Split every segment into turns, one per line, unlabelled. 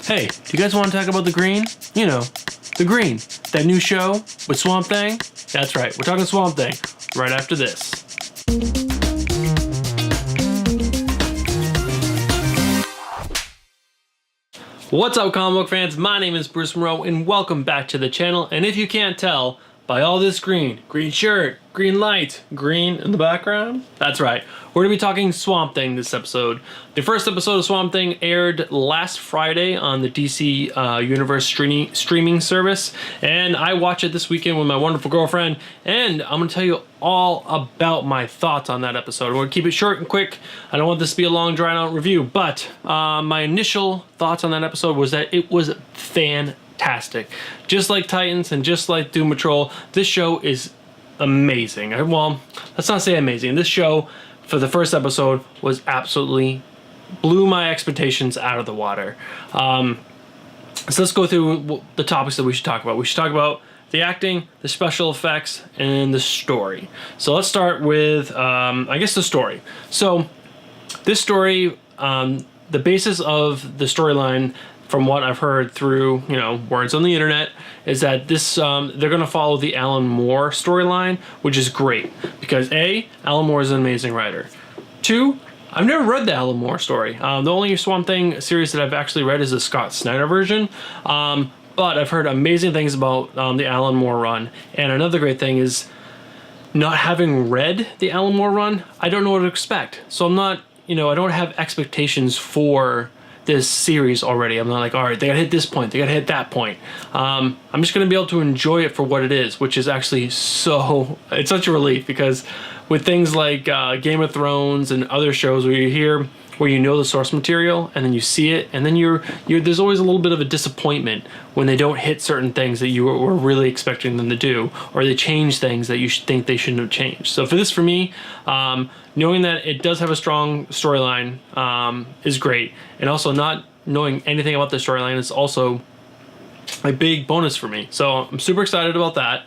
Hey, do you guys want to talk about The Green? You know, The Green, that new show with Swamp Thing? That's right, we're talking Swamp Thing right after this. What's up, comic book fans? My name is Bruce Monroe, and welcome back to the channel. And if you can't tell by all this green shirt, green light, green in the background, that's right, we're gonna be talking Swamp Thing this episode. The first episode of Swamp Thing aired last Friday on the DC Universe streaming service, and I watched it this weekend with my wonderful girlfriend, and I'm gonna tell you all about my thoughts on that episode. I'm gonna keep it short and quick. I don't want this to be a long, drawn-out review, but my initial thoughts on that episode was that it was fantastic. Just like Titans and just like Doom Patrol, this show is amazing. Well, let's not say amazing. This show, for the first episode, was absolutely blew my expectations out of the water. So let's go through the topics that we should talk about. We should talk about the acting, the special effects, and the story. So let's start with, I guess, the story. So this story, the basis of the storyline, from what I've heard through, words on the internet, is that this they're going to follow the Alan Moore storyline, which is great because A, Alan Moore is an amazing writer. 2, I've never read the Alan Moore story. The only Swamp Thing series that I've actually read is the Scott Snyder version, but I've heard amazing things about the Alan Moore run. And another great thing is, not having read the Alan Moore run, I don't know what to expect. So I'm not, I don't have expectations for this series already. I'm not like, all right, they gotta hit this point, they gotta hit that point. I'm just gonna be able to enjoy it for what it is, which is actually it's such a relief, because with things like Game of Thrones and other shows where you know the source material and then you see it, and then there's always a little bit of a disappointment when they don't hit certain things that you were really expecting them to do, or they change things that you think they shouldn't have changed. So for me, knowing that it does have a strong storyline is great, and also not knowing anything about the storyline is also a big bonus for me. So I'm super excited about that.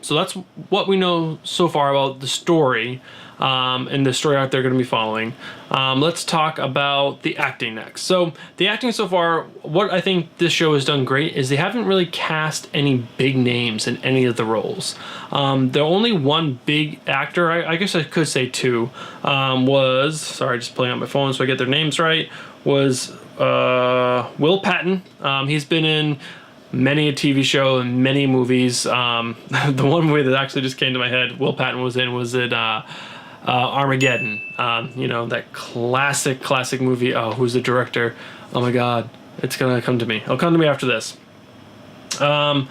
So that's what we know so far about the story and the story arc they're going to be following. Let's talk about the acting next. So the acting so far, what I think this show has done great is they haven't really cast any big names in any of the roles. The only one big actor, I guess I could say two, was, sorry, just pulling out my phone so I get their names right, was Will Patton. He's been in many a TV show and many movies. The one movie that actually just came to my head Will Patton was in Armageddon. That classic movie. Oh, who's the director? Oh my god, it's gonna come to me. It'll come to me after this. And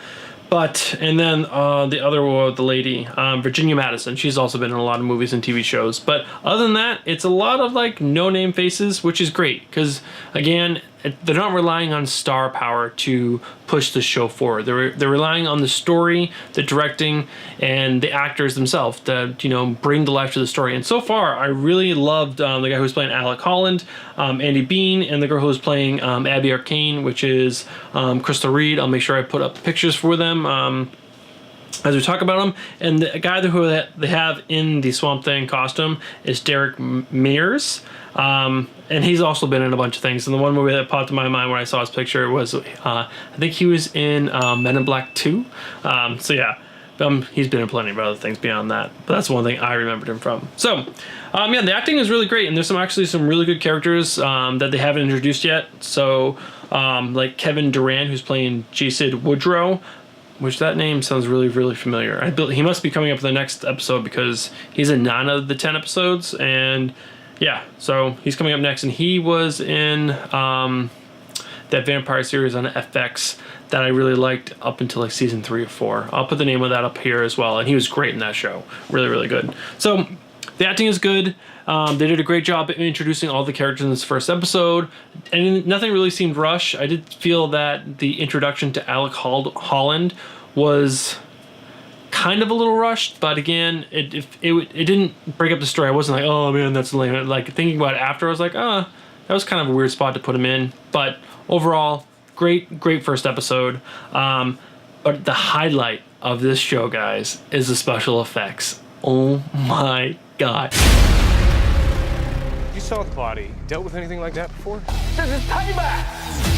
then the other one, the lady, Virginia Madison, she's also been in a lot of movies and TV shows. But other than that, it's a lot of like no-name faces, which is great because, again, they're not relying on star power to push the show forward. They're relying on the story, the directing, and the actors themselves to bring to life to the story. And so far, I really loved the guy who's playing Alec Holland, Andy Bean, and the girl who's playing Abby Arcane, which is Crystal Reed. I'll make sure I put up pictures for them as we talk about them. And the guy who they have in the Swamp Thing costume is Derek Mears. And he's also been in a bunch of things. And the one movie that popped in my mind when I saw his picture was, I think he was in Men in Black 2. So yeah, he's been in plenty of other things beyond that. But that's one thing I remembered him from. So, yeah, the acting is really great. And there's some really good characters that they haven't introduced yet. So, like Kevin Durant, who's playing Jason Woodrow, which that name sounds really, really familiar. He must be coming up in the next episode because he's in 9 of the 10 episodes. And yeah, so he's coming up next, and he was in that vampire series on FX that I really liked up until like season 3 or 4. I'll put the name of that up here as well, and he was great in that show. Really, really good. So the acting is good. They did a great job at introducing all the characters in this first episode, and nothing really seemed rushed. I did feel that the introduction to Alec Holland was kind of a little rushed, but again, it didn't break up the story. I wasn't like, oh man, that's lame. Like, thinking about it after, I was like, that was kind of a weird spot to put him in. But overall, great first episode. But the highlight of this show, guys, is the special effects. Oh my god.
You saw Claudie. Dealt with anything like that before?
This is payback!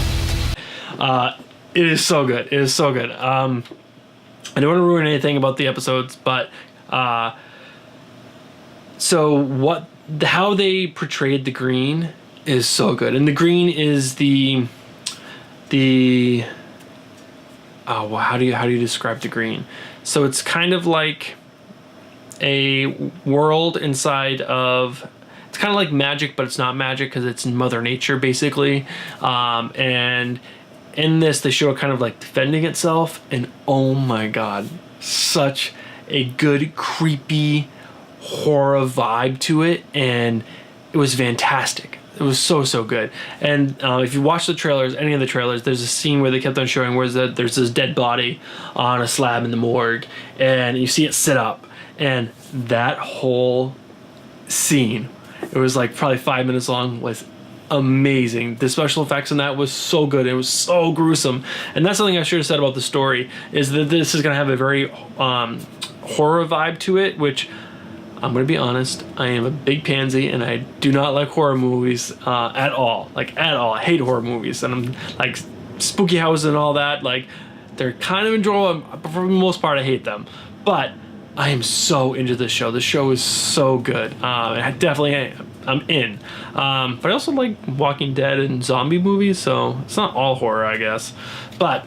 It is so good. It is so good. I don't want to ruin anything about the episodes, but so how they portrayed the Green is so good, and the Green is the how do you describe the Green? So it's kind of like a world inside of. It's kind of like magic, but it's not magic because it's Mother Nature basically, and in this they show it kind of like defending itself, and oh my god, such a good creepy horror vibe to it, and it was fantastic. It was so good. And if you watch the trailers, any of the trailers, there's a scene where they kept on showing where there's this dead body on a slab in the morgue, and you see it sit up, and that whole scene, it was like probably 5 minutes long, was amazing. The special effects in that was so good. It was so gruesome, and that's something I should have said about the story, is that this is going to have a very horror vibe to it, which I'm going to be honest, I am a big pansy, and I do not like horror movies at all. Like, at all. I hate horror movies, and I'm like Spooky House and all that. Like, they're kind of enjoyable, but for the most part I hate them. But I am so into this show. This show is so good. I'm in. But I also like Walking Dead and zombie movies, so it's not all horror, I guess. But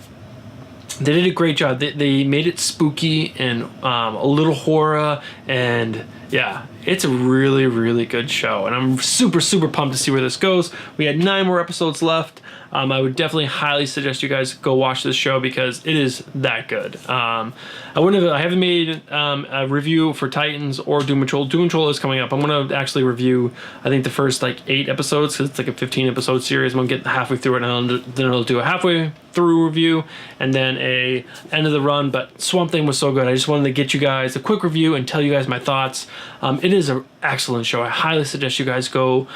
they did a great job. They made it spooky and a little horror, and yeah, it's a really good show, and I'm super pumped to see where this goes. We had 9 more episodes left. I would definitely highly suggest you guys go watch this show because it is that good. I haven't made a review for Titans or Doom Patrol. Doom Patrol is coming up. I'm gonna actually review, I think, the first like 8 episodes, because it's like a 15 episode series. I'm gonna get halfway through it, and then I'll do a halfway through review and then a end of the run. But Swamp Thing was so good, I just wanted to get you guys a quick review and tell you guys my thoughts. It is an excellent show. I highly suggest you guys go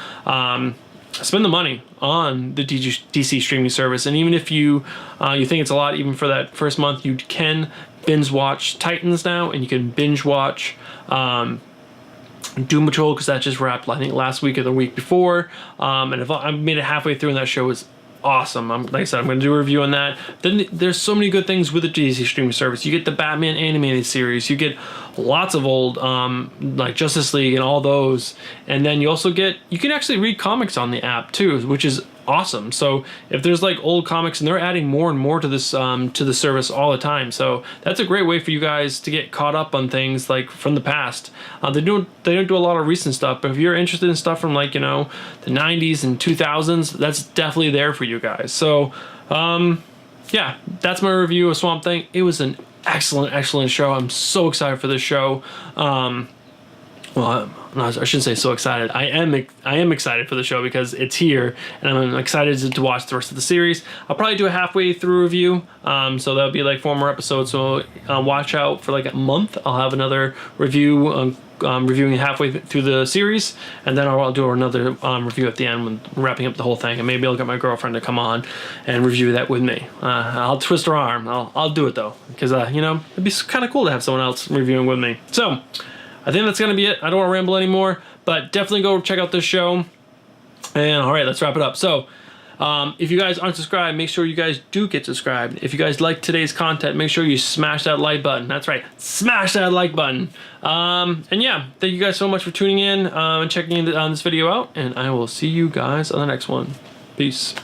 spend the money on the DC streaming service, and even if you think it's a lot, even for that first month, you can binge watch Titans now, and you can binge watch Doom Patrol, because that just wrapped, I think, last week or the week before, and if I made it halfway through, and that show was awesome. Like I said, I'm going to do a review on that. Then there's so many good things with the DC streaming service. You get the Batman animated series, you get lots of old like Justice League and all those, and then you also you can actually read comics on the app too, which is awesome. So if there's like old comics, and they're adding more and more to this to the service all the time, so that's a great way for you guys to get caught up on things like from the past. They don't do a lot of recent stuff, but if you're interested in stuff from, like, you know, the 90s and 2000s, that's definitely there for you guys. So yeah, that's my review of Swamp Thing. It was an excellent show. I'm so excited for this show. Well, I shouldn't say so excited. I am excited for the show because it's here, and I'm excited to watch the rest of the series. I'll probably do a halfway through review, so that'll be like 4 more episodes. So watch out for like a month. I'll have another review, reviewing halfway through the series, and then I'll do another review at the end when wrapping up the whole thing. And maybe I'll get my girlfriend to come on and review that with me. I'll twist her arm. I'll do it though, because you know, it'd be kind of cool to have someone else reviewing with me. So I think that's going to be it. I don't want to ramble anymore, but definitely go check out this show. And all right, let's wrap it up. So if you guys aren't subscribed, make sure you guys do get subscribed. If you guys like today's content, make sure you smash that like button. That's right, smash that like button. And yeah, thank you guys so much for tuning in and checking this video out. And I will see you guys on the next one. Peace.